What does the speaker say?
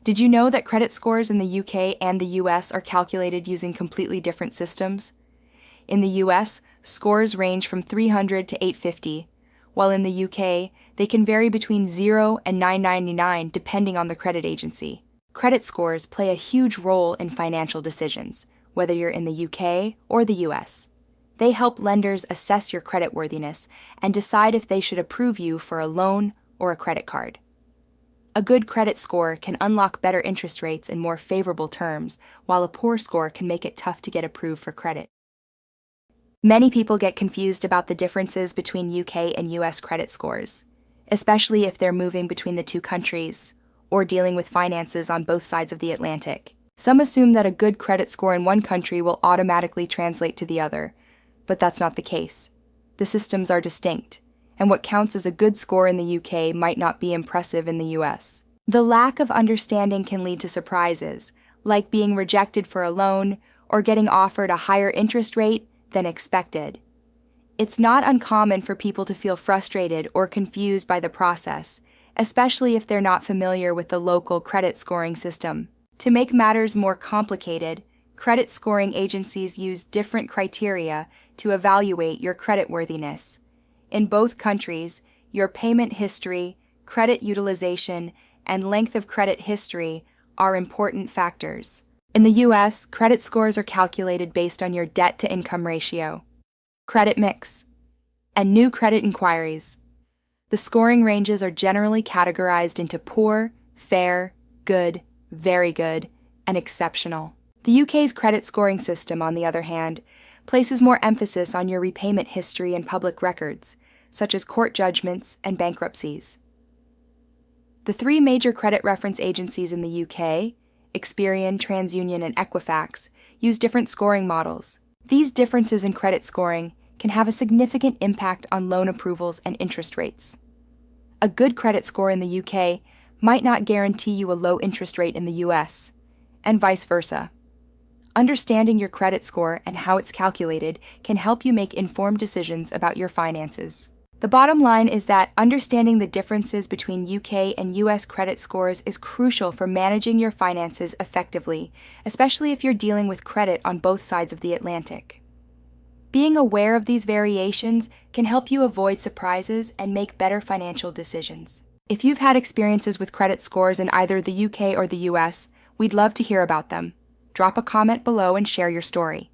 Did you know that credit scores in the UK and the US are calculated using completely different systems? In the US, scores range from 300 to 850, while in the UK, they can vary between 0 and 999 depending on the credit agency. Credit scores play a huge role in financial decisions, whether you're in the UK or the US. They help lenders assess your creditworthiness and decide if they should approve you for a loan or a credit card. A good credit score can unlock better interest rates and more favorable terms, while a poor score can make it tough to get approved for credit. Many people get confused about the differences between UK and US credit scores, especially if they're moving between the two countries or dealing with finances on both sides of the Atlantic. Some assume that a good credit score in one country will automatically translate to the other, but that's not the case. The systems are distinct, and what counts as a good score in the UK might not be impressive in the US. The lack of understanding can lead to surprises, like being rejected for a loan or getting offered a higher interest rate than expected. It's not uncommon for people to feel frustrated or confused by the process, especially if they're not familiar with the local credit scoring system. To make matters more complicated, credit scoring agencies use different criteria to evaluate your creditworthiness. In both countries, your payment history, credit utilization, and length of credit history are important factors. In the US, credit scores are calculated based on your debt-to-income ratio, credit mix, and new credit inquiries. The scoring ranges are generally categorized into poor, fair, good, very good, and exceptional. The UK's credit scoring system, on the other hand, places more emphasis on your repayment history and public records, such as court judgments and bankruptcies. The three major credit reference agencies in the UK, Experian, TransUnion, and Equifax, use different scoring models. These differences in credit scoring can have a significant impact on loan approvals and interest rates. A good credit score in the UK might not guarantee you a low interest rate in the US, and vice versa. Understanding your credit score and how it's calculated can help you make informed decisions about your finances. The bottom line is that understanding the differences between UK and US credit scores is crucial for managing your finances effectively, especially if you're dealing with credit on both sides of the Atlantic. Being aware of these variations can help you avoid surprises and make better financial decisions. If you've had experiences with credit scores in either the UK or the US, we'd love to hear about them. Drop a comment below and share your story.